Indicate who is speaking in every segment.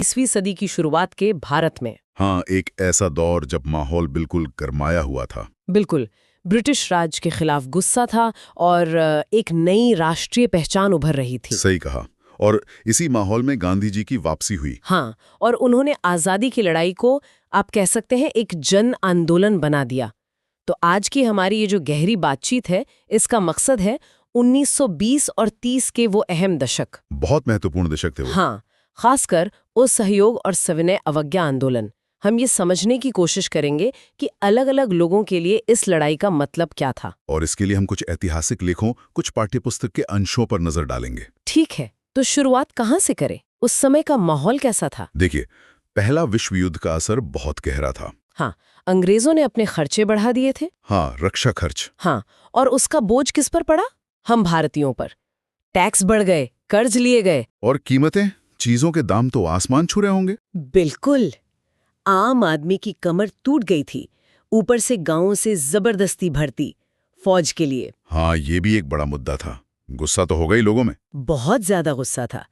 Speaker 1: 20वीं सदी की शुरुआत के भारत में।
Speaker 2: हाँ, एक ऐसा दौर जब माहौल बिल्कुल गरमाया हुआ था।
Speaker 1: बिल्कुल, ब्रिटिश राज के खिलाफ गुस्सा था और एक नई राष्ट्रीय पहचान उभर रही थी।
Speaker 2: सही कहा। और इसी माहौल में गांधी जी की वापसी हुई।
Speaker 1: हाँ, और उन्होंने आज़ादी की लड़ाई को आप कह सकते हैं एक जन आंदोलन बना दिया। तो आज की हमारी ये जो गहरी बातचीत है, इसका मकसद है 1920 और 30 के वो अहम दशक।
Speaker 2: बहुत महत्वपूर्ण दशक थे वो।
Speaker 1: हाँ, खासकर असहयोग और सविनय अवज्ञा आंदोलन। हम ये समझने की कोशिश करेंगे कि अलग-अलग लोगों के लिए इस लड़ाई का मतलब क्या था।
Speaker 2: और इसके लिए हम कुछ ऐतिहासिक लेखों, कुछ पाठ्यपुस्तक के अंशों पर नजर डालेंगे।
Speaker 1: ठीक है, तो शुरुआत कहाँ से करें? उस समय का माहौल कैसा था?
Speaker 2: देखिए, पहला विश्व युद्ध का असर बहुत गहरा था।
Speaker 1: हाँ, अंग्रेजों ने अपने खर्चे बढ़ा दिए थे।
Speaker 2: हाँ, रक्षा खर्च।
Speaker 1: हाँ, और उसका बोझ किस पर पड़ा? हम भारतीयों पर। टैक्स बढ़ गए, कर्ज लिए गए।
Speaker 2: और कीमतें, चीजों के दाम तो आसमान छू रहे होंगे।
Speaker 1: बिल्कुल, आम आदमी की कमर टूट गई थी, ऊपर से गांवों से जबरदस्ती भर्ती फौज के लिए।
Speaker 2: हाँ, ये भी एक बड़ा मुद्दा था। गुस्सा तो हो गई लोगों में।
Speaker 1: बहुत ज्यादा गुस्सा था।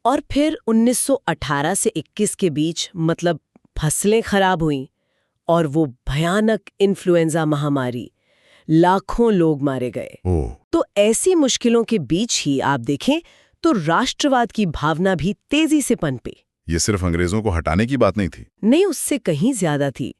Speaker 1: और फिर 1918 से 21 के बीच मतलब फसलें खराब हुईं और वो भयानक इन्फ्लुएंजा महामारी, लाखों लोग मारे गए।
Speaker 2: ओह,
Speaker 1: तो ऐसी मुश्किलों के बीच ही आप देखें तो राष्ट्रवाद की भावना भी तेजी से पनपी।
Speaker 2: ये सिर्फ अंग्रेजों को हटाने की बात नहीं थी।
Speaker 1: नहीं, उससे कहीं ज्यादा थी।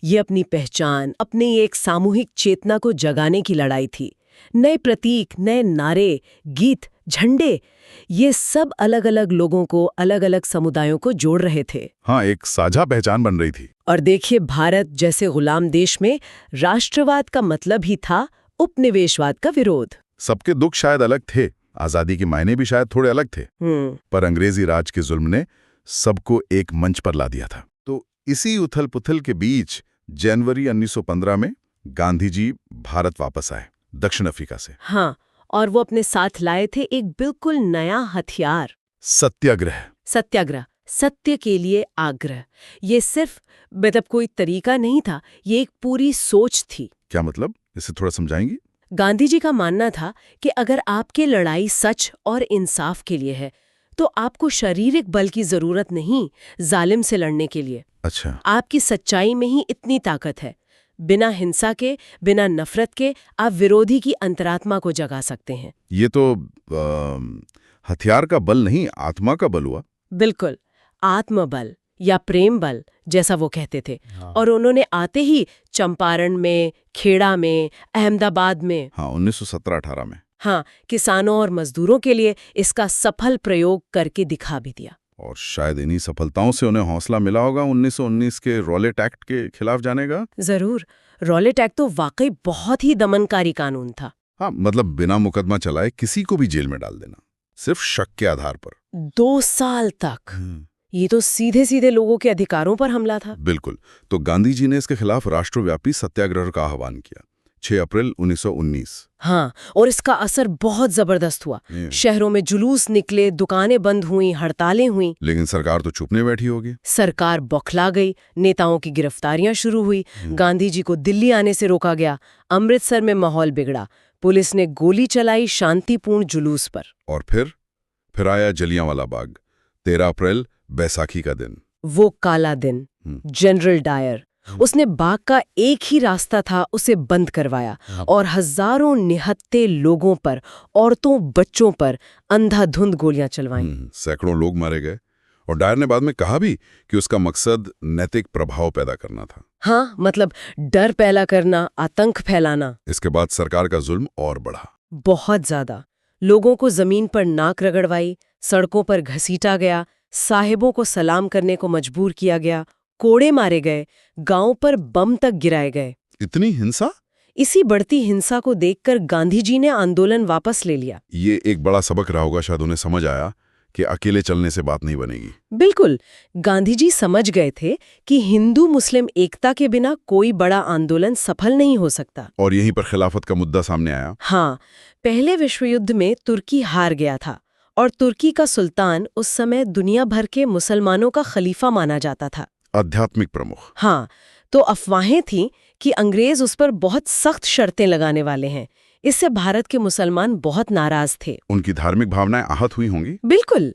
Speaker 1: ये अपनी पहचान, अपनी एक सामूहिक चेतना को जगाने की लड़ाई थी। नए प्रतीक, नए नारे, गीत, झंडे, ये सब अलग अलग लोगों को, अलग अलग समुदायों को जोड़ रहे थे।
Speaker 2: हाँ, एक साझा पहचान बन रही थी।
Speaker 1: और देखिए, भारत जैसे गुलाम देश में राष्ट्रवाद का मतलब ही था उपनिवेशवाद का विरोध।
Speaker 2: सबके दुख शायद अलग थे, आजादी के मायने भी शायद थोड़े अलग थे, पर अंग्रेजी राज के जुल्म ने सबको एक मंच पर ला दिया था। तो इसी उथल पुथल के बीच जनवरी 1915 में गांधी जी भारत वापस आए, दक्षिण अफ्रीका से।
Speaker 1: हाँ, और वो अपने साथ लाए थे एक बिल्कुल नया हथियार,
Speaker 2: सत्याग्रह।
Speaker 1: सत्याग्रह, सत्य के लिए आग्रह। ये सिर्फ मतलब कोई तरीका नहीं था, ये एक पूरी सोच थी।
Speaker 2: क्या मतलब, इसे थोड़ा समझाएंगी?
Speaker 1: गांधी जी का मानना था कि अगर आपकी लड़ाई सच और इंसाफ के लिए है तो आपको शारीरिक बल की जरूरत नहीं जालिम से लड़ने के लिए।
Speaker 2: अच्छा।
Speaker 1: आपकी सच्चाई में ही इतनी ताकत है। बिना हिंसा के, बिना नफरत के आप विरोधी की अंतरात्मा को जगा सकते हैं।
Speaker 2: ये तो हथियार का बल नहीं, आत्मा का बल हुआ।
Speaker 1: बिल्कुल, आत्मबल या प्रेम बल जैसा वो कहते थे।
Speaker 2: हाँ।
Speaker 1: और उन्होंने आते ही चंपारण में, खेड़ा में, अहमदाबाद में,
Speaker 2: हाँ, 1917-18 में।
Speaker 1: हाँ, किसानों और मजदूरों के लिए इसका सफल प्रयोग करके दिखा भी दिया।
Speaker 2: और शायद इन्हीं सफलताओं से उन्हें हौसला मिला होगा 1919 के रॉलेट एक्ट के खिलाफ जाने का।
Speaker 1: जरूर, रॉलेट एक्ट तो वाकई बहुत ही दमनकारी कानून था।
Speaker 2: हाँ, मतलब बिना मुकदमा चलाए किसी को भी जेल में डाल देना, सिर्फ शक के आधार पर।
Speaker 1: 2 साल तक। ये तो सीधे सीधे लोगों के अधिकारों पर हमला था।
Speaker 2: बिल्कुल। तो गांधी जी ने इसके खिलाफ राष्ट्रव्यापी सत्याग्रह का आह्वान किया, 6 अप्रैल 1919।
Speaker 1: हाँ, और इसका असर बहुत जबरदस्त हुआ। शहरों में जुलूस निकले, दुकानें बंद हुईं, हड़तालें हुईं।
Speaker 2: लेकिन सरकार तो चुप नहीं बैठी होगी।
Speaker 1: सरकार बौखला गई, नेताओं की गिरफ्तारियां शुरू हुई। गांधी जी को दिल्ली आने से रोका गया। अमृतसर में माहौल बिगड़ा, पुलिस ने गोली चलाई शांतिपूर्ण जुलूस पर।
Speaker 2: और फिर आया जलियांवाला बाग, 13 अप्रैल, बैसाखी का दिन।
Speaker 1: वो काला दिन। जनरल डायर, उसने बाग का एक ही रास्ता था, उसे बंद करवाया और हजारों निहत्थे लोगों पर, औरतों बच्चों पर अंधाधुंध गोलियां चलवाईं।
Speaker 2: सैकड़ों लोग मारे गए। और डायर ने बाद में कहा भी कि उसका मकसद नैतिक प्रभाव पैदा करना था।
Speaker 1: हाँ, मतलब डर पैदा करना, आतंक फैलाना।
Speaker 2: इसके बाद सरकार का जुल्म और बढ़ा।
Speaker 1: बहुत ज्यादा। लोगों को जमीन पर नाक रगड़वाई, सड़कों पर घसीटा गया, साहिबों को सलाम करने को मजबूर किया गया, कोड़े मारे गए, गांव पर बम तक गिराए गए।
Speaker 2: इतनी हिंसा?
Speaker 1: इसी बढ़ती हिंसा को देखकर गांधी जी ने आंदोलन वापस ले लिया।
Speaker 2: ये एक बड़ा सबक रहा होगा, शायद उन्हें समझ आया कि अकेले चलने से बात नहीं बनेगी।
Speaker 1: बिल्कुल, गांधी जी समझ गए थे कि हिंदू मुस्लिम एकता के बिना कोई बड़ा आंदोलन सफल नहीं हो सकता।
Speaker 2: और यहीं पर खिलाफत का मुद्दा सामने आया।
Speaker 1: हाँ, पहले विश्व युद्ध में तुर्की हार गया था और तुर्की का सुल्तान उस समय दुनिया भर के मुसलमानों का खलीफा माना जाता था,
Speaker 2: आध्यात्मिक प्रमुख।
Speaker 1: हाँ, तो अफवाहें थीं कि अंग्रेज उस पर बहुत सख्त शर्तें लगाने वाले हैं। इससे भारत के मुसलमान बहुत नाराज थे।
Speaker 2: उनकी धार्मिक भावनाएं आहत हुई होंगी।
Speaker 1: बिल्कुल।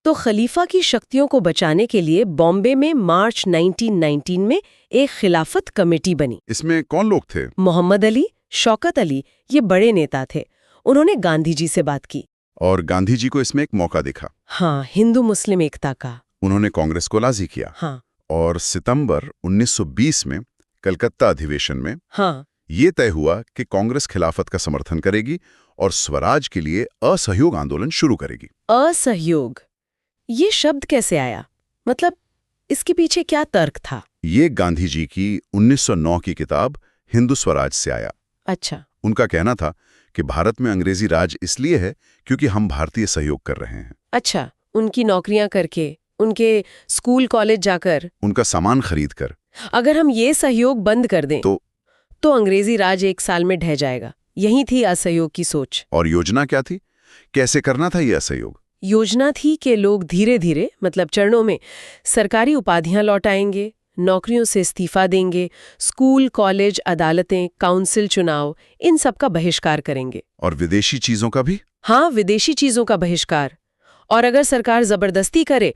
Speaker 1: तो खलीफा की शक्तियों को बचाने के लिए बॉम्बे में मार्च 1919 में एक खिलाफत कमेटी बनी।
Speaker 2: इसमें कौन लोग थे?
Speaker 1: मोहम्मद अली, शौकत अली, ये बड़े नेता थे। उन्होंने गांधी जी से बात की
Speaker 2: और गांधी जी को इसमें एक मौका दिखा।
Speaker 1: हाँ, हिंदू मुस्लिम एकता का।
Speaker 2: उन्होंने कांग्रेस को राजी किया।
Speaker 1: हाँ।
Speaker 2: और सितंबर 1920 में कलकत्ता अधिवेशन में
Speaker 1: हाँ।
Speaker 2: ये तय हुआ कि कांग्रेस खिलाफत का समर्थन करेगी और स्वराज के लिए असहयोग आंदोलन शुरू करेगी।
Speaker 1: असहयोग, ये शब्द कैसे आया? मतलब इसके पीछे क्या तर्क था?
Speaker 2: ये गांधी जी की 1909 की किताब हिंदू स्वराज से आया।
Speaker 1: अच्छा।
Speaker 2: उनका कहना था कि भारत में अंग्रेजी राज इसलिए है क्योंकि हम भारतीय सहयोग कर रहे हैं।
Speaker 1: अच्छा, उनकी नौकरियां करके, उनके स्कूल कॉलेज जाकर,
Speaker 2: उनका सामान खरीद कर।
Speaker 1: अगर हम ये सहयोग बंद कर दें तो अंग्रेजी राज 1 साल में ढह जाएगा। यही थी असहयोग की सोच।
Speaker 2: और योजना क्या थी? कैसे करना था ये असहयोग?
Speaker 1: योजना थी कि लोग धीरे धीरे, मतलब चरणों में, सरकारी उपाधियां लौटाएंगे, नौकरियों से इस्तीफा देंगे, स्कूल, कॉलेज, अदालतें, काउंसिल चुनाव, इन सब का बहिष्कार करेंगे।
Speaker 2: और विदेशी चीजों का भी?
Speaker 1: हाँ, विदेशी चीजों का बहिष्कार। और अगर सरकार जबरदस्ती करे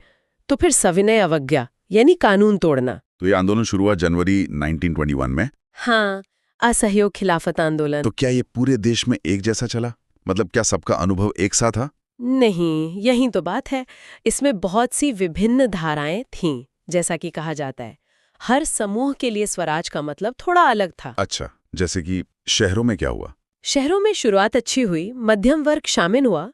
Speaker 1: तो फिर सविनय अवज्ञा, यानी कानून तोड़ना।
Speaker 2: तो ये आंदोलन शुरू हुआ जनवरी 1921 में।
Speaker 1: हाँ, असहयोग खिलाफत आंदोलन।
Speaker 2: तो क्या ये पूरे देश में एक जैसा चला? मतलब क्या सबका अनुभव एक सा था?
Speaker 1: नहीं, यही तो बात है। इसमें बहुत सी विभिन्न धाराएं थीं, जैसा कि कहा जाता है। हर समूह के लिए स्वराज का मतलब थोड़ा अलग था।
Speaker 2: अच्छा, जैसे कि शहरों में क्या हुआ?
Speaker 1: शहरों में शुरुआत अच्छी हुई, मध्यम वर्ग शामिल हुआ।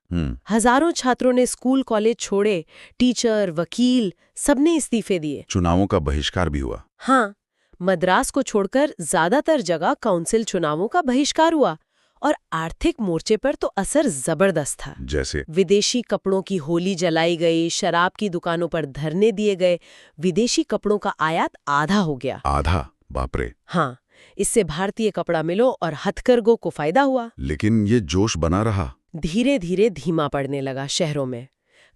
Speaker 1: हजारों छात्रों ने स्कूल कॉलेज छोड़े, टीचर, वकील, सबने इस्तीफे दिए।
Speaker 2: चुनावों का बहिष्कार भी हुआ।
Speaker 1: हाँ, मद्रास को छोड़कर ज्यादातर जगह काउंसिल चुनावों का बहिष्कार हुआ। और आर्थिक मोर्चे पर तो असर जबरदस्त था।
Speaker 2: जैसे
Speaker 1: विदेशी कपड़ों की होली जलाई गई, शराब की दुकानों पर धरने दिए गए, विदेशी कपड़ों का आयात आधा हो गया।
Speaker 2: आधा? बाप रे।
Speaker 1: हाँ, इससे भारतीय कपड़ा मिलों और हथकरघों को फायदा हुआ।
Speaker 2: लेकिन ये जोश बना रहा।
Speaker 1: धीरे धीरे धीमा पड़ने लगा शहरों में।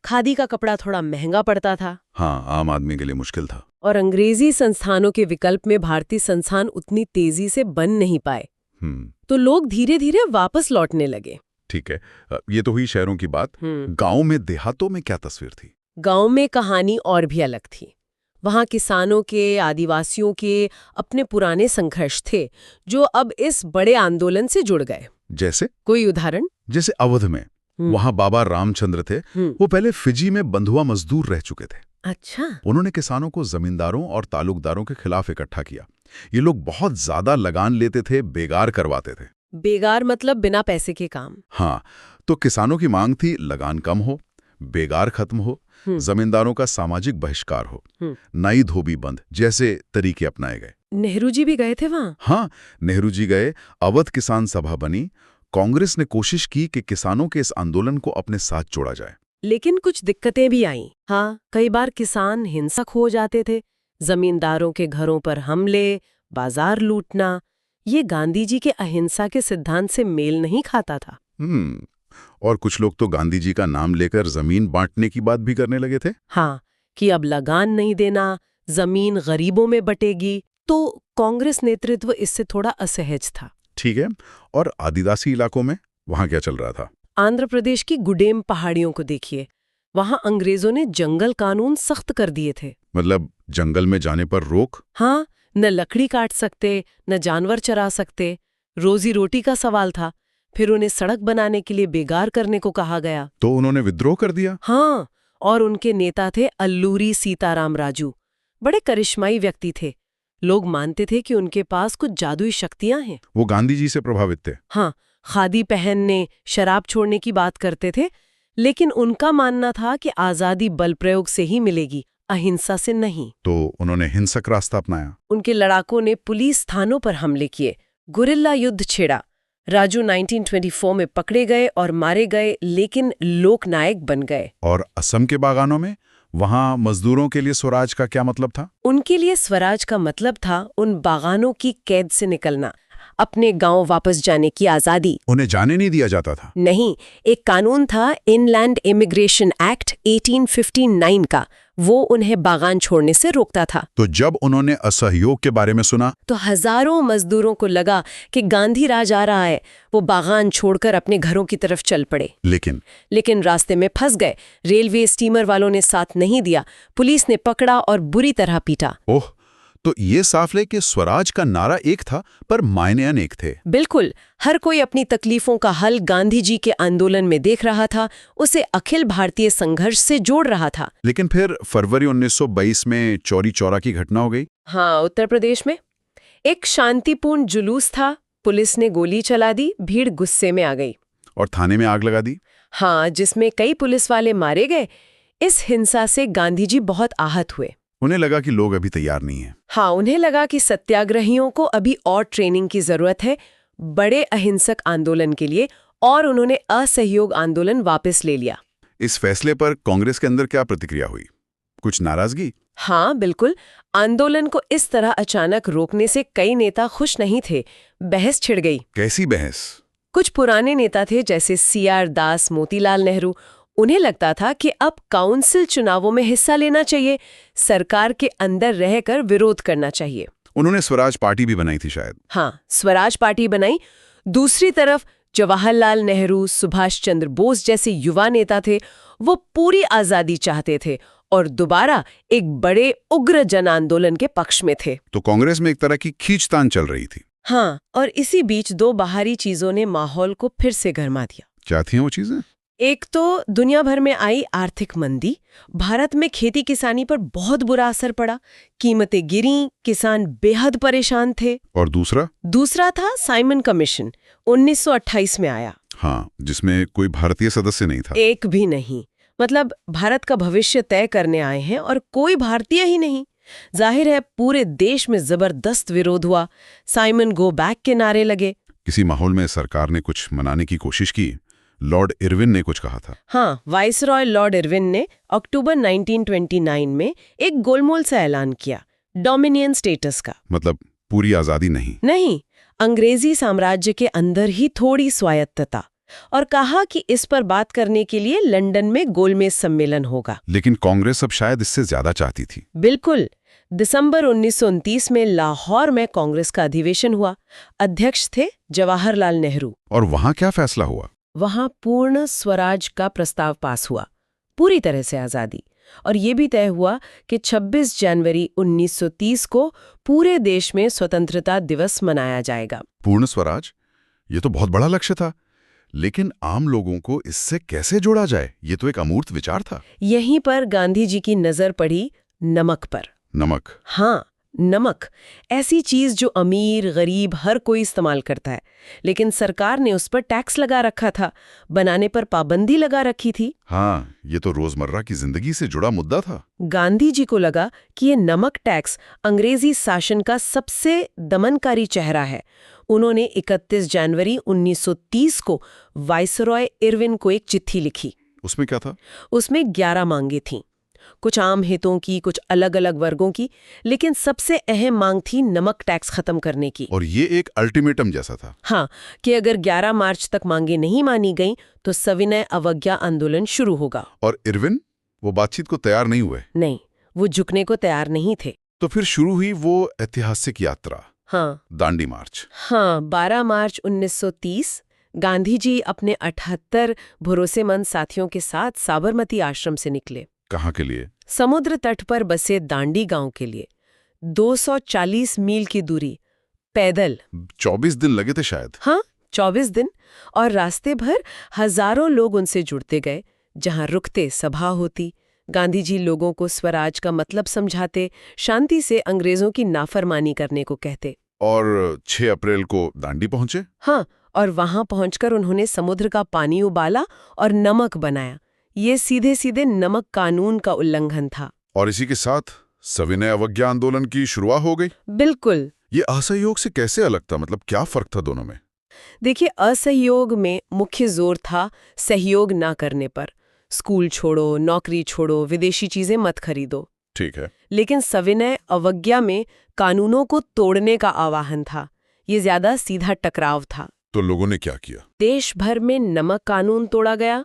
Speaker 1: खादी का कपड़ा थोड़ा महंगा पड़ता था।
Speaker 2: हाँ, आम आदमी के लिए मुश्किल था।
Speaker 1: और अंग्रेजी संस्थानों के विकल्प में भारतीय संस्थान उतनी तेजी से बन नहीं पाए। तो लोग धीरे धीरे वापस लौटने लगे।
Speaker 2: ठीक है, ये तो हुई शहरों की बात। गांव में, देहातों में क्या तस्वीर थी?
Speaker 1: गांव में कहानी और भी अलग थी। वहां किसानों के, आदिवासियों के अपने पुराने संघर्ष थे, जो अब इस बड़े आंदोलन से जुड़ गए।
Speaker 2: जैसे?
Speaker 1: कोई उदाहरण?
Speaker 2: जैसे अवध में वहां बाबा रामचंद्र थे। वो पहले फिजी में बंधुआ मजदूर रह चुके थे।
Speaker 1: अच्छा।
Speaker 2: उन्होंने किसानों को जमींदारों और तालुकदारों के खिलाफ इकट्ठा किया। ये लोग बहुत ज्यादा लगान लेते थे, बेगार करवाते थे।
Speaker 1: बेगार मतलब बिना पैसे के काम।
Speaker 2: हाँ, तो किसानों की मांग थी लगान कम हो, बेगार खत्म हो, जमींदारों का सामाजिक बहिष्कार हो, नई धोबी बंद जैसे तरीके अपनाए गए।
Speaker 1: नेहरू जी भी गए थे वहां?
Speaker 2: हाँ, नेहरू जी गए। अवध किसान सभा बनी। कांग्रेस ने कोशिश की कि किसानों के इस आंदोलन को अपने साथ जोड़ा जाए।
Speaker 1: लेकिन कुछ दिक्कतें भी आईं। हाँ, कई बार किसान हिंसक हो जाते थे। जमींदारों के घरों पर हमले, बाजार लूटना, ये गांधी जी के अहिंसा के सिद्धांत से मेल नहीं खाता था।
Speaker 2: और कुछ लोग तो गांधी जी का नाम लेकर जमीन बांटने की बात भी करने लगे थे।
Speaker 1: हाँ, कि अब लगान नहीं देना, जमीन गरीबों में बटेगी। तो कांग्रेस नेतृत्व इससे थोड़ा असहज था।
Speaker 2: ठीक है, और आदिवासी इलाकों में वहां क्या चल रहा था?
Speaker 1: आंध्र प्रदेश की गुडेम पहाड़ियों को देखिए। वहां अंग्रेजों ने जंगल कानून सख्त कर दिए थे।
Speaker 2: मतलब जंगल में जाने पर रोक?
Speaker 1: हाँ, न लकड़ी काट सकते, न जानवर चरा सकते। रोजी रोटी का सवाल था। फिर उन्हें सड़क बनाने के लिए बेगार करने को कहा गया।
Speaker 2: तो उन्होंने विद्रोह कर दिया?
Speaker 1: हाँ, और उनके नेता थे अल्लूरी सीताराम राजू। बड़े करिश्माई व्यक्ति थे। लोग मानते थे कि उनके पास कुछ जादुई शक्तियां हैं।
Speaker 2: वो गांधी जी से प्रभावित थे?
Speaker 1: हाँ, खादी पहनने, शराब छोड़ने की बात करते थे। लेकिन उनका मानना था कि आजादी बल प्रयोग से ही मिलेगी, अहिंसा से नहीं।
Speaker 2: तो उन्होंने हिंसक रास्ता अपनाया।
Speaker 1: उनके लड़ाकों ने पुलिस थानों पर हमले किए, गुरिल्ला युद्ध छेड़ा। राजू 1924 में पकड़े गए और मारे गए, लेकिन लोकनायक बन गए।
Speaker 2: और असम के बागानों में, वहां मजदूरों के लिए स्वराज का क्या मतलब था?
Speaker 1: उनके लिए स्वराज का मतलब था उन बागानों की कैद से निकलना, अपने गांव वापस जाने की आजादी।
Speaker 2: उन्हें जाने नहीं दिया जाता था?
Speaker 1: नहीं, एक कानून था, इनलैंड इमिग्रेशन एक्ट 1859 का। वो उन्हें बागान छोड़ने से रोकता था।
Speaker 2: तो जब उन्होंने असहयोग के बारे में सुना
Speaker 1: तो हजारों मजदूरों को लगा कि गांधी राज आ रहा है। वो बागान छोड़कर अपने घरों की तरफ चल पड़े, लेकिन रास्ते में फंस गए। रेलवे स्टीमर वालों ने साथ नहीं दिया, पुलिस ने पकड़ा और बुरी तरह पीटा।
Speaker 2: ओह, तो ये साफ है कि स्वराज का नारा एक था पर मायने अनेक थे।
Speaker 1: बिल्कुल, हर कोई अपनी तकलीफों का हल गांधी जी के आंदोलन में देख रहा था, उसे अखिल भारतीय संघर्ष से जोड़ रहा था।
Speaker 2: लेकिन फिर फरवरी 1922 में चौरी चौरा की घटना हो गई।
Speaker 1: हाँ, उत्तर प्रदेश में एक शांतिपूर्ण जुलूस था, पुलिस ने गोली चला दी, भीड़ गुस्से में आ गई
Speaker 2: और थाने में आग लगा दी।
Speaker 1: हाँ, जिसमें कई पुलिस वाले मारे गए। इस हिंसा से गांधी जी बहुत आहत हुए।
Speaker 2: उन्हें लगा कि लोग अभी तैयार नहीं हैं।
Speaker 1: हाँ, उन्हें लगा कि सत्याग्रहियों को अभी और ट्रेनिंग की जरूरत है बड़े अहिंसक आंदोलन के लिए, और उन्होंने असहयोग आंदोलन वापस ले लिया।
Speaker 2: इस फैसले पर कांग्रेस के अंदर क्या प्रतिक्रिया हुई? कुछ नाराजगी?
Speaker 1: हाँ, बिल्कुल। आंदोलन को इस तरह अचानक रोकने से कई नेता खुश नहीं थे। बहस छिड़ गई।
Speaker 2: कैसी बहस?
Speaker 1: कुछ पुराने नेता थे जैसे CR दास, मोतीलाल नेहरू। उन्हें लगता था कि अब काउंसिल चुनावों में हिस्सा लेना चाहिए, सरकार के अंदर रहकर विरोध करना चाहिए।
Speaker 2: उन्होंने स्वराज पार्टी भी बनाई थी शायद।
Speaker 1: हाँ, स्वराज पार्टी बनाई। दूसरी तरफ जवाहरलाल नेहरू, सुभाष चंद्र बोस जैसे युवा नेता थे। वो पूरी आजादी चाहते थे और दोबारा एक बड़े उग्र जन आंदोलन के पक्ष में थे।
Speaker 2: तो कांग्रेस में एक तरह की खींचतान चल रही थी।
Speaker 1: हाँ, और इसी बीच दो बाहरी चीजों ने माहौल को फिर से गरमा दिया।
Speaker 2: क्या थी वो चीजें?
Speaker 1: एक तो दुनिया भर में आई आर्थिक मंदी। भारत में खेती किसानी पर बहुत बुरा असर पड़ा, कीमतें गिरीं, किसान बेहद परेशान थे।
Speaker 2: और दूसरा
Speaker 1: था साइमन कमीशन, 1928 में आया।
Speaker 2: हाँ, जिसमें कोई भारतीय सदस्य नहीं था।
Speaker 1: एक भी नहीं। मतलब भारत का भविष्य तय करने आए हैं और कोई भारतीय ही नहीं। जाहिर है पूरे देश में जबरदस्त विरोध हुआ। साइमन गो बैक के नारे लगे।
Speaker 2: किसी माहौल में सरकार ने कुछ मनाने की कोशिश की। लॉर्ड इरविन ने कुछ कहा था।
Speaker 1: हाँ, वाइसरॉय लॉर्ड इरविन ने अक्टूबर 1929 में एक गोलमोल सा ऐलान किया, डोमिनियन स्टेटस का।
Speaker 2: मतलब पूरी आजादी नहीं,
Speaker 1: अंग्रेजी साम्राज्य के अंदर ही थोड़ी स्वायत्तता, और कहा कि इस पर बात करने के लिए लंदन में गोलमेज सम्मेलन होगा।
Speaker 2: लेकिन कांग्रेस अब शायद इससे ज्यादा चाहती थी।
Speaker 1: बिल्कुल। दिसंबर 1929 में लाहौर में कांग्रेस का अधिवेशन हुआ। अध्यक्ष थे जवाहरलाल नेहरू।
Speaker 2: और वहां क्या फैसला हुआ?
Speaker 1: वहां पूर्ण स्वराज का प्रस्ताव पास हुआ, पूरी तरह से आजादी। और ये भी तय हुआ कि 26 जनवरी 1930 को पूरे देश में स्वतंत्रता दिवस मनाया जाएगा।
Speaker 2: पूर्ण स्वराज, ये तो बहुत बड़ा लक्ष्य था। लेकिन आम लोगों को इससे कैसे जोड़ा जाए? ये तो एक अमूर्त विचार था।
Speaker 1: यहीं पर गांधी जी की नजर पड़ी नमक पर।
Speaker 2: नमक?
Speaker 1: हाँ, नमक ऐसी चीज जो अमीर गरीब हर कोई इस्तेमाल करता है, लेकिन सरकार ने उस पर टैक्स लगा रखा था, बनाने पर पाबंदी लगा रखी थी।
Speaker 2: हाँ, ये तो रोजमर्रा की जिंदगी से जुड़ा मुद्दा था।
Speaker 1: गांधी जी को लगा कि ये नमक टैक्स अंग्रेजी शासन का सबसे दमनकारी चेहरा है। उन्होंने 31 जनवरी 1930 को वाइसरॉय इरविन को एक चिट्ठी लिखी।
Speaker 2: उसमें क्या था?
Speaker 1: उसमें 11 मांगे थीं, कुछ आम हितों की, कुछ अलग अलग वर्गों की, लेकिन सबसे अहम मांग थी नमक टैक्स खत्म करने की।
Speaker 2: और ये एक अल्टीमेटम जैसा था।
Speaker 1: हाँ, कि अगर 11 मार्च तक मांगे नहीं मानी गईं तो सविनय अवज्ञा आंदोलन शुरू होगा।
Speaker 2: और इरविन वो बातचीत को तैयार नहीं हुए?
Speaker 1: नहीं, वो झुकने को तैयार नहीं थे।
Speaker 2: तो फिर शुरू हुई वो ऐतिहासिक यात्रा।
Speaker 1: हाँ,
Speaker 2: दांडी मार्च।
Speaker 1: हाँ, 12 मार्च 1930 गांधी जी अपने 78 भरोसेमंद साथियों के साथ साबरमती आश्रम से निकले।
Speaker 2: कहाँ के लिए?
Speaker 1: समुद्र तट पर बसे दांडी गांव के लिए। 240 मील की दूरी पैदल।
Speaker 2: 24 दिन लगे थे शायद।
Speaker 1: हाँ, 24 दिन। और रास्ते भर हजारों लोग उनसे जुड़ते गए। जहां रुकते सभा होती, गांधी जी लोगों को स्वराज का मतलब समझाते, शांति से अंग्रेजों की नाफरमानी करने को कहते।
Speaker 2: और 6 अप्रैल को दांडी पहुंचे।
Speaker 1: हाँ, और वहां पहुंचकर उन्होंने समुद्र का पानी उबाला और नमक बनाया। ये सीधे सीधे नमक कानून का उल्लंघन था।
Speaker 2: और इसी के साथ सविनय अवज्ञा आंदोलन की शुरुआत हो गई।
Speaker 1: बिल्कुल।
Speaker 2: ये असहयोग से कैसे अलग था? मतलब क्या फर्क था दोनों में?
Speaker 1: देखिए, असहयोग में मुख्य जोर था सहयोग ना करने पर। स्कूल छोड़ो, नौकरी छोड़ो, विदेशी चीजें मत खरीदो।
Speaker 2: ठीक है।
Speaker 1: लेकिन सविनय अवज्ञा में कानूनों को तोड़ने का आह्वान था। ये ज्यादा सीधा टकराव था।
Speaker 2: तो लोगों ने क्या किया?
Speaker 1: देश भर में नमक कानून तोड़ा गया,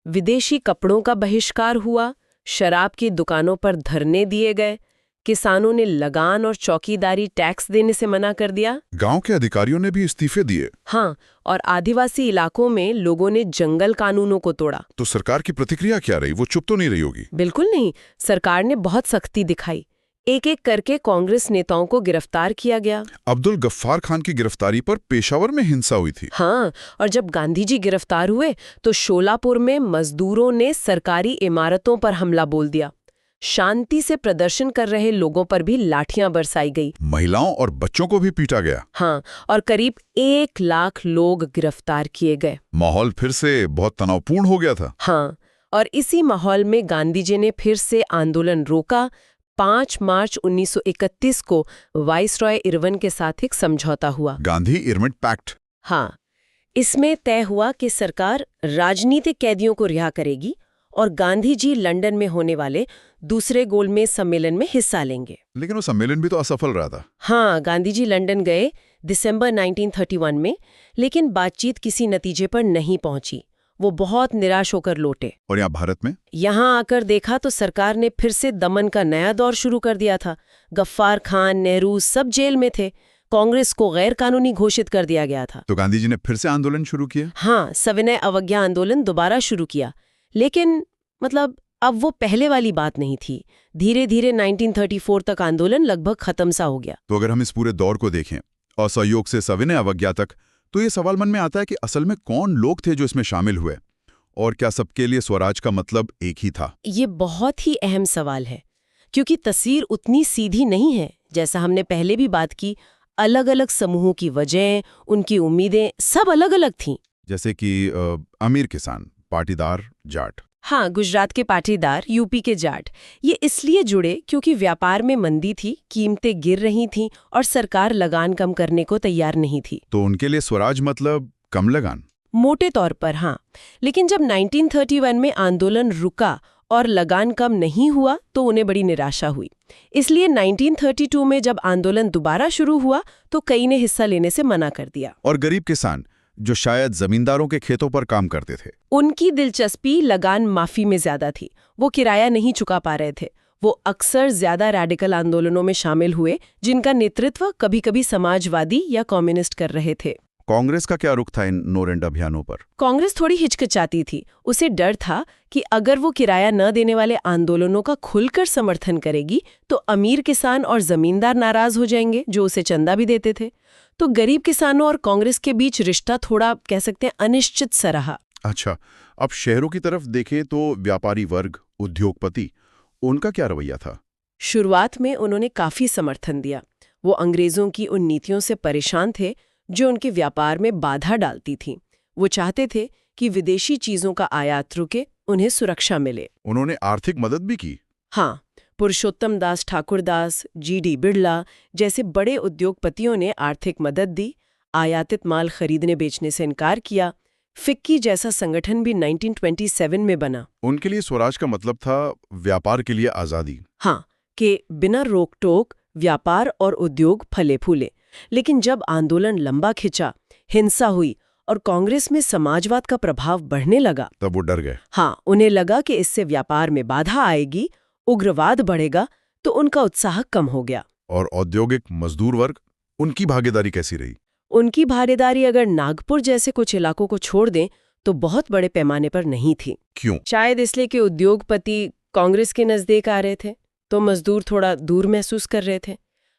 Speaker 1: विदेशी कपड़ों का बहिष्कार हुआ, शराब की दुकानों पर धरने दिए गए, किसानों ने लगान और चौकीदारी टैक्स देने से मना कर दिया।
Speaker 2: गांव के अधिकारियों ने भी इस्तीफे दिए।
Speaker 1: हाँ, और आदिवासी इलाकों में लोगों ने जंगल कानूनों को तोड़ा।
Speaker 2: तो सरकार की प्रतिक्रिया क्या रही? वो चुप तो नहीं रही होगी।
Speaker 1: बिल्कुल नहीं, सरकार ने बहुत सख्ती दिखाई। एक एक करके कांग्रेस नेताओं को गिरफ्तार किया गया।
Speaker 2: अब्दुल गफ्फार खान की गिरफ्तारी पर पेशावर में हिंसा हुई थी।
Speaker 1: हाँ, और जब गांधी जी गिरफ्तार हुए तो शोलापुर में मजदूरों ने सरकारी इमारतों पर हमला बोल दिया। शांति से प्रदर्शन कर रहे लोगों पर भी लाठियां बरसाई गई।
Speaker 2: महिलाओं और बच्चों को भी पीटा गया।
Speaker 1: हाँ, और करीब 1 लाख लोग गिरफ्तार किए गए।
Speaker 2: माहौल फिर से बहुत तनावपूर्ण हो गया था।
Speaker 1: हाँ, और इसी माहौल में गांधी जी ने फिर से आंदोलन रोका। 5 मार्च 1931 को वाइसरॉय इरविन के साथ एक समझौता हुआ,
Speaker 2: गांधी-इरविन पैक्ट।
Speaker 1: हाँ, इसमें तय हुआ कि सरकार राजनीतिक कैदियों को रिहा करेगी और गांधी जी लंदन में होने वाले दूसरे गोलमेज सम्मेलन में हिस्सा लेंगे।
Speaker 2: लेकिन वो सम्मेलन भी तो असफल रहा था।
Speaker 1: हाँ, गांधी जी लंदन गए दिसंबर 1931 में, लेकिन बातचीत किसी नतीजे पर नहीं पहुंची। वो बहुत निराश होकर लौटे।
Speaker 2: और यहाँ भारत में?
Speaker 1: यहाँ आकर देखा तो सरकार ने फिर से दमन का नया दौर शुरू कर दिया था। गफ्फार खान, नेहरू सब जेल में थे। कांग्रेस को गैर कानूनी घोषित कर दिया गया था।
Speaker 2: तो गांधी जी ने फिर से आंदोलन शुरू किया?
Speaker 1: हाँ, सविनय अवज्ञा आंदोलन दोबारा शुरू किया, लेकिन अब वो पहले वाली बात नहीं थी। धीरे धीरे 1934 तक आंदोलन लगभग खत्म सा हो गया।
Speaker 2: तो अगर हम इस पूरे दौर को देखें, असहयोग से सविनय अवज्ञा तक, तो ये सवाल मन में आता है कि असल में कौन लोग थे जो इसमें शामिल हुए, और क्या सबके लिए स्वराज का मतलब एक ही था?
Speaker 1: ये बहुत ही अहम सवाल है, क्योंकि तस्वीर उतनी सीधी नहीं है। जैसा हमने पहले भी बात की, अलग अलग समूहों की वजह, उनकी उम्मीदें सब अलग अलग थीं।
Speaker 2: जैसे कि अमीर किसान, पाटीदार, जाट।
Speaker 1: हाँ, गुजरात के पाटीदार, यूपी के जाट, ये इसलिए जुड़े क्योंकि व्यापार में मंदी थी, कीमतें गिर रही थीं और सरकार लगान कम करने को तैयार नहीं थी।
Speaker 2: तो उनके लिए स्वराज मतलब कम लगान?
Speaker 1: मोटे तौर पर हाँ, लेकिन जब 1931 में आंदोलन रुका और लगान कम नहीं हुआ तो उन्हें बड़ी निराशा हुई। इसलिए 1932 में जब आंदोलन दोबारा शुरू हुआ तो कई ने हिस्सा लेने से मना कर दिया।
Speaker 2: और गरीब किसान, जो शायद जमींदारों के खेतों पर काम करते थे,
Speaker 1: उनकी दिलचस्पी लगान माफी में ज्यादा थी। वो किराया नहीं चुका पा रहे थे। वो अक्सर ज्यादा रैडिकल आंदोलनों में शामिल हुए, जिनका नेतृत्व कभी-कभी समाजवादी या कम्युनिस्ट कर रहे थे।
Speaker 2: कांग्रेस का क्या रुख था इन नो रेंट अभियानों पर?
Speaker 1: कांग्रेस थोड़ी हिचकिचाती थी। उसे डर था कि अगर वो किराया न देने वाले आंदोलनों का खुलकर समर्थन करेगी तो अमीर किसान और जमींदार नाराज हो जाएंगे, जो उसे चंदा भी देते थे। तो गरीब किसानों और कांग्रेस के बीच रिश्ता थोड़ा कह सकते हैं अनिश्चित सा रहा।
Speaker 2: अच्छा, अब शहरों की तरफ देखें तो व्यापारी वर्ग, उद्योगपति, उनका क्या रवैया था?
Speaker 1: शुरुआत में उन्होंने काफी समर्थन दिया। वो अंग्रेजों की उन नीतियों से परेशान थे जो उनके व्यापार में बाधा डालती थीं। वो चाहते थे कि विदेशी चीजों का आयात रुके, उन्हें सुरक्षा मिले।
Speaker 2: उन्होंने आर्थिक मदद भी की?
Speaker 1: हाँ, पुरुषोत्तम दास ठाकुरदास, जी.डी. बिड़ला जैसे बड़े उद्योगपतियों ने आर्थिक मदद दी। आयातित माल खरीदने बेचने से इनकार किया। फिक्की जैसा संगठन भी 1927 में बना।
Speaker 2: उनके लिए स्वराज का मतलब था व्यापार के लिए आजादी।
Speaker 1: हाँ, कि बिना रोक टोक व्यापार और उद्योग फले फूले। लेकिन जब आंदोलन लंबा खिंचा, हिंसा हुई और कांग्रेस में समाजवाद का प्रभाव बढ़ने लगा,
Speaker 2: तब वो डर गए।
Speaker 1: हाँ, उन्हें लगा कि इससे व्यापार में बाधा आएगी, उग्रवाद बढ़ेगा, तो उनका उत्साह कम हो गया।
Speaker 2: और औद्योगिक मजदूर वर्ग, उनकी भागीदारी कैसी रही?
Speaker 1: उनकी भागीदारी अगर नागपुर जैसे कुछ इलाकों को छोड़ दें तो बहुत बड़े पैमाने पर नहीं थी।
Speaker 2: क्यों?
Speaker 1: शायद इसलिए कि उद्योगपति कांग्रेस के नजदीक आ रहे थे, तो मजदूर थोड़ा दूर महसूस कर रहे थे।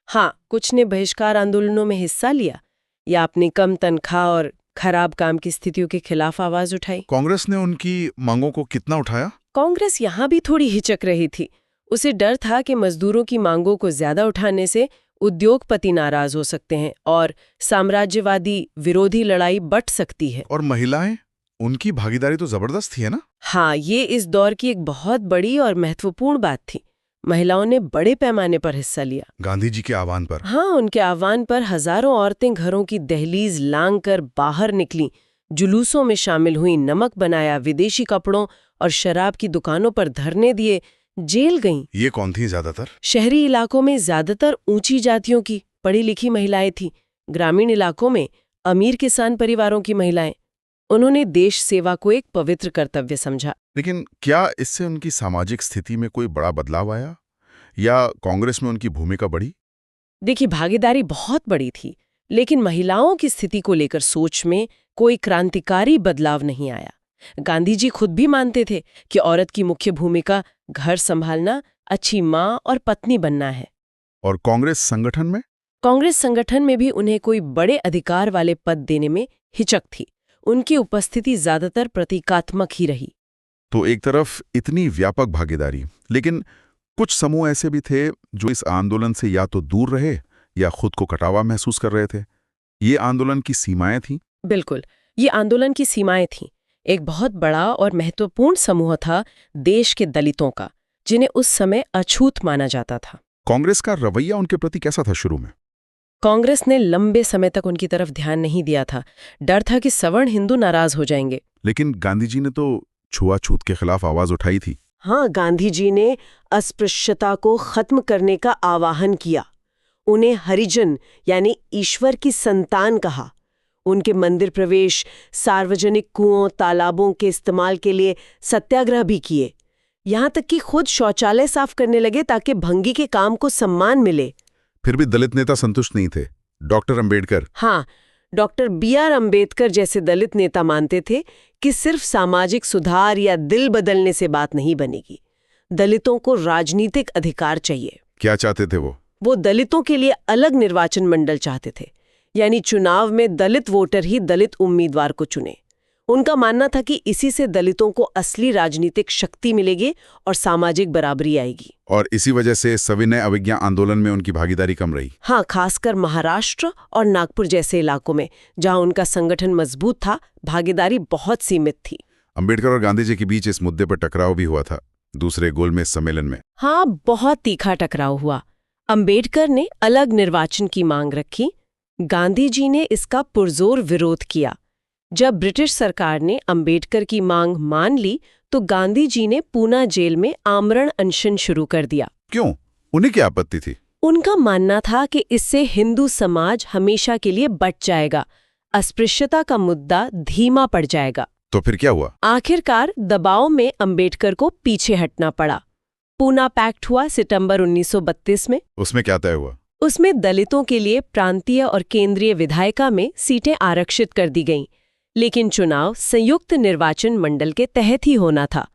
Speaker 1: हाँ, कुछ ने बहिष्कार आंदोलनों में हिस्सा लिया या अपनी कम तनख्वाह और खराब काम की स्थितियों के खिलाफ आवाज उठाई।
Speaker 2: कांग्रेस ने उनकी मांगों को कितना उठाया?
Speaker 1: कांग्रेस यहाँ भी थोड़ी हिचक रही थी। उसे डर था कि मजदूरों की मांगों को ज्यादा उठाने से उद्योगपति नाराज हो सकते हैं और साम्राज्यवादी विरोधी लड़ाई बढ़ सकती है।
Speaker 2: और महिलाएं, उनकी भागीदारी तो जबरदस्त थी, है ना?
Speaker 1: हाँ, ये इस दौर की एक बहुत बड़ी और महत्वपूर्ण बात थी। महिलाओं ने बड़े पैमाने पर हिस्सा लिया।
Speaker 2: गांधी जी के आह्वान पर?
Speaker 1: हाँ, उनके आह्वान पर हजारों औरतें घरों की दहलीज लांग कर बाहर निकलीं, जुलूसों में शामिल हुई, नमक बनाया, विदेशी कपड़ों और शराब की दुकानों पर धरने दिए, जेल गईं।
Speaker 2: ये कौन थी ज्यादातर?
Speaker 1: शहरी इलाकों में ज्यादातर ऊंची जातियों की पढ़ी लिखी महिलाएं थीं। ग्रामीण इलाकों में अमीर किसान परिवारों की महिलाएं। उन्होंने देश सेवा को एक पवित्र कर्तव्य समझा।
Speaker 2: लेकिन क्या इससे उनकी सामाजिक स्थिति में कोई बड़ा बदलाव आया या कांग्रेस में उनकी भूमिका बढ़ी?
Speaker 1: देखिए, भागीदारी बहुत बड़ी थी, लेकिन महिलाओं की स्थिति को लेकर सोच में कोई क्रांतिकारी बदलाव नहीं आया। गांधी जी खुद भी मानते थे कि औरत की मुख्य भूमिका घर संभालना, अच्छी माँ और पत्नी बनना है।
Speaker 2: और कांग्रेस संगठन में?
Speaker 1: कांग्रेस संगठन में भी उन्हें कोई बड़े अधिकार वाले पद देने में हिचक थी। उनकी उपस्थिति ज्यादातर प्रतीकात्मक ही रही।
Speaker 2: तो एक तरफ इतनी व्यापक भागीदारी, लेकिन कुछ समूह ऐसे भी थे जो इस आंदोलन से या तो दूर रहे या खुद को कटावा महसूस कर रहे थे। ये आंदोलन की सीमाएं थीं?
Speaker 1: बिल्कुल, ये आंदोलन की सीमाएं थीं। एक बहुत बड़ा और महत्वपूर्ण समूह था देश के दलितों का, जिन्हें उस समय अछूत माना जाता था।
Speaker 2: कांग्रेस का रवैया उनके प्रति कैसा था शुरू में?
Speaker 1: कांग्रेस ने लंबे समय तक उनकी तरफ ध्यान नहीं दिया था। डर था कि सवर्ण हिंदू नाराज हो जाएंगे।
Speaker 2: लेकिन गांधी जी ने तो छुआछूत के खिलाफ आवाज उठाई थी।
Speaker 1: हाँ, गांधी जी ने अस्पृश्यता को खत्म करने का आह्वान किया। उन्हें हरिजन यानी ईश्वर की संतान कहा। उनके मंदिर प्रवेश, सार्वजनिक कुओं, तालाबों के इस्तेमाल के लिए सत्याग्रह भी किए। यहाँ तक कि खुद शौचालय साफ करने लगे ताकि भंगी के काम को सम्मान मिले।
Speaker 2: फिर भी दलित नेता संतुष्ट नहीं थे। डॉक्टर अंबेडकर?
Speaker 1: हाँ, डॉक्टर B.R. अंबेडकर जैसे दलित नेता मानते थे कि सिर्फ सामाजिक सुधार या दिल बदलने से बात नहीं बनेगी। दलितों को राजनीतिक अधिकार चाहिए।
Speaker 2: क्या चाहते थे वो?
Speaker 1: वो दलितों के लिए अलग निर्वाचन मंडल चाहते थे, यानी चुनाव में दलित वोटर ही दलित उम्मीदवार को चुने। उनका मानना था कि इसी से दलितों को असली राजनीतिक शक्ति मिलेगी और सामाजिक बराबरी आएगी।
Speaker 2: और इसी वजह से सविनय अवज्ञा आंदोलन में उनकी भागीदारी कम रही।
Speaker 1: हाँ, खासकर महाराष्ट्र और नागपुर जैसे इलाकों में, जहां उनका संगठन मजबूत था, भागीदारी बहुत सीमित थी।
Speaker 2: अंबेडकर और गांधी जी के बीच इस मुद्दे पर टकराव भी हुआ था दूसरे गोलमेज सम्मेलन में।
Speaker 1: हाँ, बहुत तीखा टकराव हुआ। अंबेडकर ने अलग निर्वाचन की मांग रखी। गांधी जी ने इसका पुरजोर विरोध किया। जब ब्रिटिश सरकार ने अंबेडकर की मांग मान ली तो गांधी जी ने पूना जेल में आमरण अनशन शुरू कर दिया।
Speaker 2: क्यों? उन्हें क्या आपत्ति थी?
Speaker 1: उनका मानना था कि इससे हिंदू समाज हमेशा के लिए बच जाएगा, अस्पृश्यता का मुद्दा धीमा पड़ जाएगा।
Speaker 2: तो फिर क्या हुआ?
Speaker 1: आखिरकार दबाव में अंबेडकर को पीछे हटना पड़ा। पूना पैक्ट हुआ सितंबर 1932 में।
Speaker 2: उसमें क्या तय हुआ?
Speaker 1: उसमें दलितों के लिए प्रांतीय और केंद्रीय विधायिका में सीटें आरक्षित कर दी गईं, लेकिन चुनाव संयुक्त निर्वाचन मंडल के तहत ही होना था।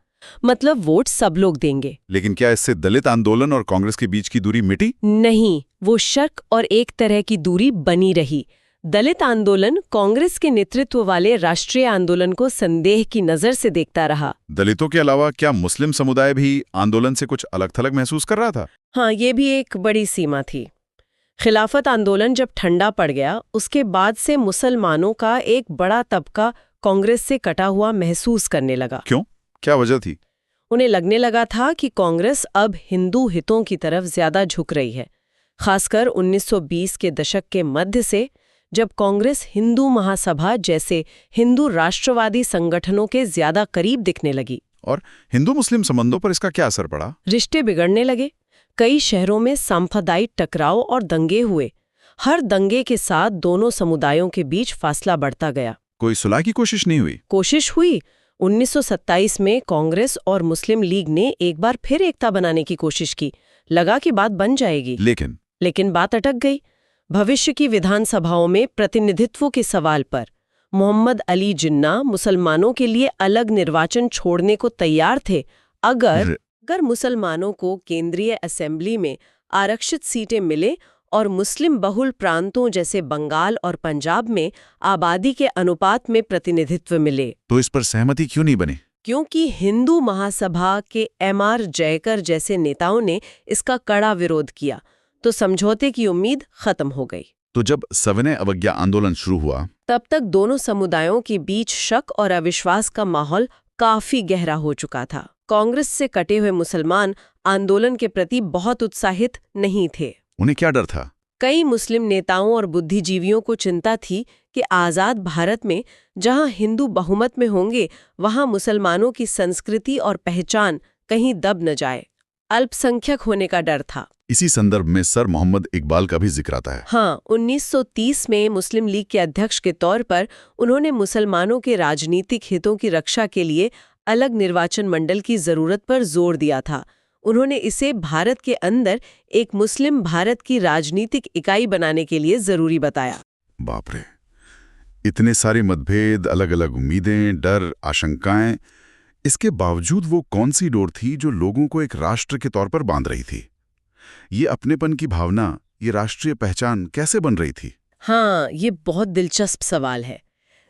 Speaker 1: मतलब वोट सब लोग देंगे।
Speaker 2: लेकिन क्या इससे दलित आंदोलन और कांग्रेस के बीच की दूरी मिटी?
Speaker 1: नहीं, वो शक और एक तरह की दूरी बनी रही। दलित आंदोलन कांग्रेस के नेतृत्व वाले राष्ट्रीय आंदोलन को संदेह की नजर से देखता रहा।
Speaker 2: दलितों के अलावा क्या मुस्लिम समुदाय भी आंदोलन से कुछ अलग थलग महसूस कर रहा था?
Speaker 1: हाँ, ये भी एक बड़ी सीमा थी। खिलाफत आंदोलन जब ठंडा पड़ गया, उसके बाद से मुसलमानों का एक बड़ा तबका कांग्रेस से कटा हुआ महसूस करने लगा।
Speaker 2: क्यों? क्या वजह थी?
Speaker 1: उन्हें लगने लगा था कि कांग्रेस अब हिंदू हितों की तरफ ज्यादा झुक रही है। खासकर 1920 के दशक के मध्य से, जब कांग्रेस हिंदू महासभा जैसे हिंदू राष्ट्रवादी संगठनों के ज्यादा करीब दिखने लगी।
Speaker 2: और हिंदू मुस्लिम संबंधों पर इसका क्या असर पड़ा?
Speaker 1: रिश्ते बिगड़ने लगे। कई शहरों में सांप्रदायिक टकराव और दंगे हुए। हर दंगे के साथ दोनों समुदायों के बीच फासला बढ़ता गया।
Speaker 2: कोई सुलह की कोशिश नहीं हुई?
Speaker 1: कोशिश हुई। 1927 में कांग्रेस और मुस्लिम लीग ने एक बार फिर एकता बनाने की कोशिश की। लगा कि बात बन जाएगी, लेकिन बात अटक गई। भविष्य की विधानसभाओं में प्रतिनिधित्व के सवाल पर मोहम्मद अली जिन्ना मुसलमानों के लिए अलग निर्वाचन छोड़ने को तैयार थे अगर मुसलमानों को केंद्रीय असेंबली में आरक्षित सीटें मिले और मुस्लिम बहुल प्रांतों जैसे बंगाल और पंजाब में आबादी के अनुपात में प्रतिनिधित्व मिले।
Speaker 2: तो इस पर सहमति क्यों नहीं बनी?
Speaker 1: क्योंकि हिंदू महासभा के M.R. जयकर जैसे नेताओं ने इसका कड़ा विरोध किया, तो समझौते की उम्मीद खत्म हो गई।
Speaker 2: तो जब सविनय अवज्ञा आंदोलन शुरू हुआ,
Speaker 1: तब तक दोनों समुदायों के बीच शक और अविश्वास का माहौल काफी गहरा हो चुका था। कांग्रेस से कटे हुए मुसलमान आंदोलन के प्रति बहुत उत्साहित नहीं थे।
Speaker 2: उन्हें क्या डर था?
Speaker 1: कई मुस्लिम नेताओं और बुद्धिजीवियों को चिंता थी कि आजाद भारत में जहां हिंदू बहुमत में होंगे, वहां मुसलमानों की संस्कृति और पहचान कहीं दब न जाए। अल्पसंख्यक होने का डर था।
Speaker 2: इसी संदर्भ में सर मोहम्मद इकबाल का भी जिक्र आता है।
Speaker 1: हाँ, 1930 में मुस्लिम लीग के अध्यक्ष के तौर पर उन्होंने मुसलमानों के राजनीतिक हितों की रक्षा के लिए अलग निर्वाचन मंडल की जरूरत पर जोर दिया था। उन्होंने इसे भारत के अंदर एक मुस्लिम भारत की राजनीतिक इकाई बनाने के लिए जरूरी बताया।
Speaker 2: बाप रे, इतने सारे मतभेद, अलग अलग उम्मीदें, डर, आशंकाएं, इसके बावजूद वो कौन सी डोर थी जो लोगों को एक राष्ट्र के तौर पर बांध रही थी? ये अपनेपन की भावना, ये राष्ट्रीय पहचान कैसे बन रही थी?
Speaker 1: हाँ, ये बहुत दिलचस्प सवाल है।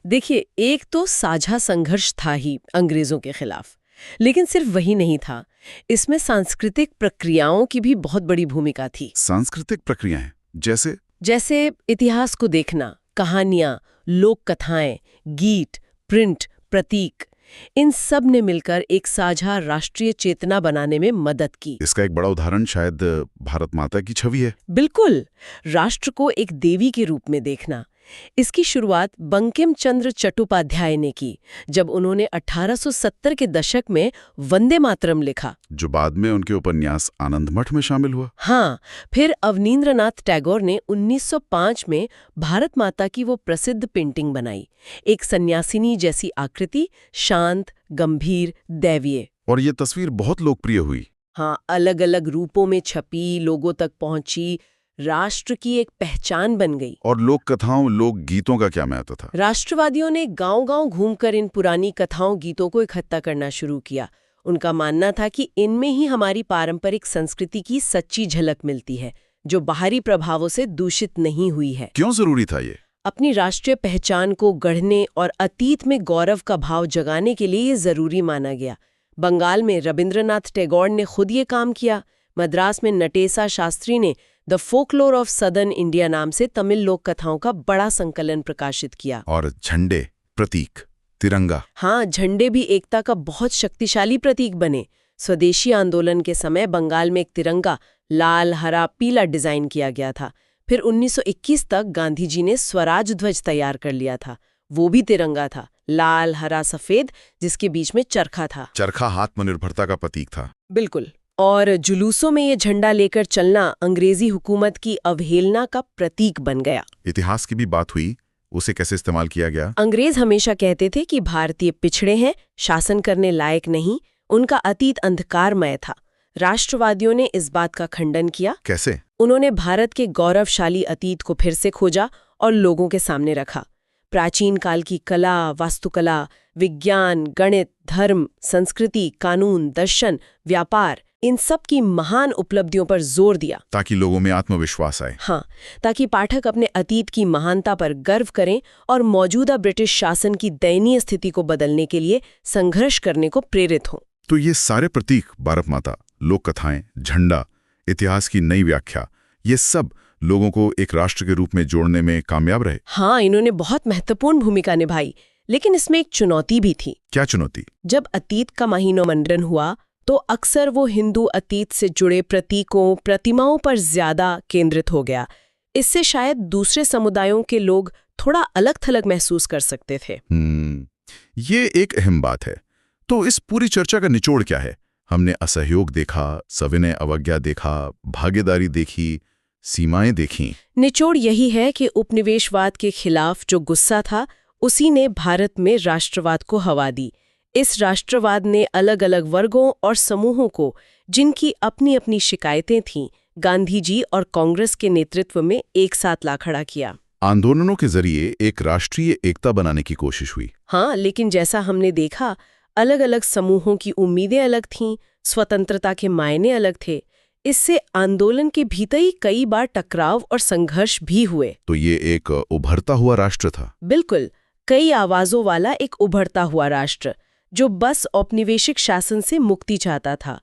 Speaker 1: देखिए, एक तो साझा संघर्ष था ही अंग्रेजों के खिलाफ, लेकिन सिर्फ वही नहीं था। इसमें सांस्कृतिक प्रक्रियाओं की भी बहुत बड़ी भूमिका थी।
Speaker 2: सांस्कृतिक प्रक्रियाएं
Speaker 1: जैसे इतिहास को देखना, कहानियां, लोक कथाएं, गीत, प्रिंट, प्रतीक, इन सब ने मिलकर एक साझा राष्ट्रीय चेतना बनाने में मदद की।
Speaker 2: इसका एक बड़ा उदाहरण शायद भारत माता की छवि है।
Speaker 1: बिल्कुल, राष्ट्र को एक देवी के रूप में देखना। इसकी शुरुआत बंकिम चंद्र चट्टोपाध्याय ने की, जब उन्होंने 1870 के दशक में वंदे मातरम लिखा,
Speaker 2: जो बाद में उनके उपन्यास आनंद मठ में शामिल हुआ।
Speaker 1: हाँ, फिर अवनींद्रनाथ टैगोर ने 1905 में भारत माता की वो प्रसिद्ध पेंटिंग बनाई, एक सन्यासिनी जैसी आकृति, शांत, गंभीर, दैवीय।
Speaker 2: और ये तस्वीर बहुत लोकप्रिय हुई।
Speaker 1: हाँ, अलग अलग रूपों में छपी, लोगों तक पहुंची, राष्ट्र की एक पहचान बन गई।
Speaker 2: और लोक कथाओं, लोक गीतों का क्या महत्व था?
Speaker 1: राष्ट्रवादियों ने गांव-गांव घूमकर इन पुरानी कथाओं, गीतों को इकट्ठा करना शुरू किया। उनका मानना था कि इनमें ही हमारी पारंपरिक संस्कृति की सच्ची झलक मिलती है, जो बाहरी प्रभावों से दूषित नहीं हुई है।
Speaker 2: क्यों जरूरी था ये?
Speaker 1: अपनी राष्ट्रीय पहचान को गढ़ने और अतीत में गौरव का भाव जगाने के लिए ये जरूरी माना गया। बंगाल में रविंद्रनाथ टैगोर ने खुद ये काम किया। मद्रास में नटेसा शास्त्री ने the folklore of southern India नाम से तमिल लोक कथाओं का बड़ा संकलन प्रकाशित किया।
Speaker 2: और झंडे, प्रतीक, तिरंगा।
Speaker 1: हाँ, झंडे भी एकता का बहुत शक्तिशाली प्रतीक बने। स्वदेशी आंदोलन के समय बंगाल में एक तिरंगा लाल, हरा, पीला डिजाइन किया गया था। फिर 1921 तक गांधी जी ने स्वराज ध्वज तैयार कर लिया था। वो भी तिरंगा था, लाल, हरा, सफेद, जिसके बीच में चरखा था।
Speaker 2: चरखा आत्मनिर्भरता का प्रतीक था।
Speaker 1: बिल्कुल। और जुलूसों में ये झंडा लेकर चलना अंग्रेजी हुकूमत की अवहेलना का प्रतीक बन गया।
Speaker 2: इतिहास की भी बात हुई, उसे कैसे इस्तेमाल किया गया?
Speaker 1: अंग्रेज हमेशा कहते थे कि भारतीय पिछड़े हैं, शासन करने लायक नहीं, उनका अतीत अंधकारमय था। राष्ट्रवादियों ने इस बात का खंडन किया।
Speaker 2: कैसे?
Speaker 1: उन्होंने भारत के गौरवशाली अतीत को फिर से खोजा और लोगों के सामने रखा। प्राचीन काल की कला, वास्तुकला, विज्ञान, गणित, धर्म, संस्कृति, कानून, दर्शन, व्यापार, इन सब की महान उपलब्धियों पर जोर दिया,
Speaker 2: ताकि लोगों में आत्मविश्वास आए।
Speaker 1: हाँ, ताकि पाठक अपने अतीत की महानता पर गर्व करें और मौजूदा ब्रिटिश शासन की दयनीय स्थिति को बदलने के लिए संघर्ष करने को प्रेरित हों।
Speaker 2: तो ये सारे प्रतीक, भारत माता, लोक कथाएं, झंडा, इतिहास की नई व्याख्या, ये सब लोगों को एक राष्ट्र के रूप में जोड़ने में कामयाब रहे।
Speaker 1: हाँ, इन्होंने बहुत महत्वपूर्ण भूमिका निभाई, लेकिन इसमें एक चुनौती भी थी।
Speaker 2: क्या चुनौती?
Speaker 1: जब अतीत का महीनोमंडन हुआ तो अक्सर वो हिंदू अतीत से जुड़े प्रतीकों, प्रतिमाओं पर ज्यादा केंद्रित हो गया। इससे शायद दूसरे समुदायों के लोग थोड़ा अलग थलग महसूस कर सकते थे।
Speaker 2: ये एक अहम बात है। तो इस पूरी चर्चा का निचोड़ क्या है? हमने असहयोग देखा, सविनय अवज्ञा देखा, भागीदारी देखी, सीमाएं देखी।
Speaker 1: निचोड़ यही है कि उपनिवेशवाद के खिलाफ जो गुस्सा था, उसी ने भारत में राष्ट्रवाद को हवा दी। इस राष्ट्रवाद ने अलग अलग वर्गों और समूहों को, जिनकी अपनी अपनी शिकायतें थीं, गांधी जी और कांग्रेस के नेतृत्व में एक साथ ला खड़ा किया।
Speaker 2: आंदोलनों के जरिए एक राष्ट्रीय एकता बनाने की कोशिश हुई।
Speaker 1: हाँ, लेकिन जैसा हमने देखा, अलग अलग समूहों की उम्मीदें अलग थीं, स्वतंत्रता के मायने अलग थे। इससे आंदोलन के भीतर ही कई बार टकराव और संघर्ष भी हुए।
Speaker 2: तो ये एक उभरता हुआ राष्ट्र था।
Speaker 1: बिल्कुल, कई आवाजों वाला एक उभरता हुआ राष्ट्र, जो बस औपनिवेशिक शासन से मुक्ति चाहता था।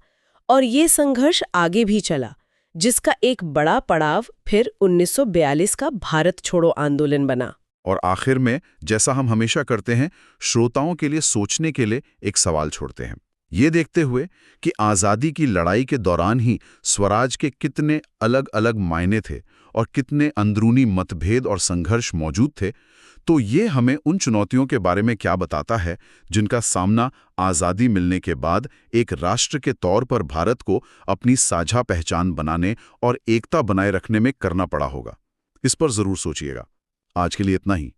Speaker 1: और ये संघर्ष आगे भी चला, जिसका एक बड़ा पड़ाव फिर 1942 का भारत छोड़ो आंदोलन बना।
Speaker 2: और आखिर में, जैसा हम हमेशा करते हैं, श्रोताओं के लिए सोचने के लिए एक सवाल छोड़ते हैं। ये देखते हुए कि आज़ादी की लड़ाई के दौरान ही स्वराज के कितने अलग अलग मायने थे और कितने अंदरूनी मतभेद और संघर्ष मौजूद थे, तो ये हमें उन चुनौतियों के बारे में क्या बताता है जिनका सामना आज़ादी मिलने के बाद एक राष्ट्र के तौर पर भारत को अपनी साझा पहचान बनाने और एकता बनाए रखने में करना पड़ा होगा। इस पर जरूर सोचिएगा। आज के लिए इतना ही।